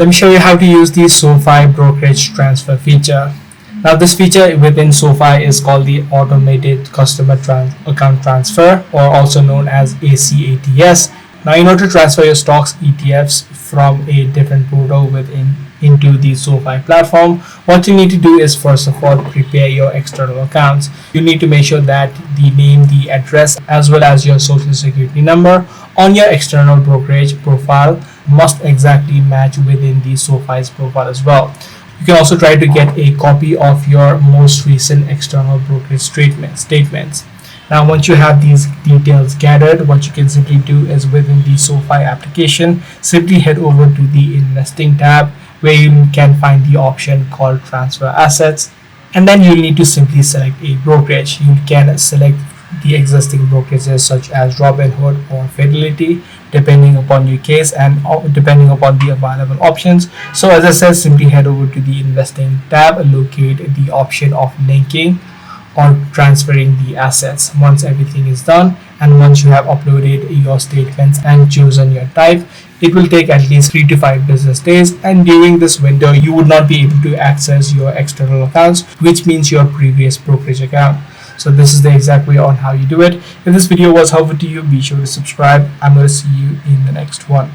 Let me show you how to use the SoFi Brokerage transfer feature. Now this feature within SoFi is called the Automated Customer Account Transfer, or also known as ACATS. Now in order to transfer your stocks ETFs from a different portal into the SoFi platform, what you need to do is first of all prepare your external accounts. You need to make sure that the name, the address, as well as your social security number on your external brokerage profile must exactly match within the SoFi's profile as well. You can also try to get a copy of your most recent external brokerage statements. Now, once you have these details gathered, what you can simply do is within the SoFi application, simply head over to the Investing tab where you can find the option called Transfer Assets. And then you need to simply select a brokerage. You can select the existing brokerages such as Robinhood or Fidelity, depending upon your case and depending upon the available options. So as I said, simply head over to the Investing tab, locate the option of linking or transferring the assets. Once everything is done and once you have uploaded your statements and chosen your type, it will take at least 3 to 5 business days, and during this window you would not be able to access your external accounts, which means your previous brokerage account. So this is the exact way on how you do it. If this video was helpful to you, be sure to subscribe. I'm going to see you in the next one.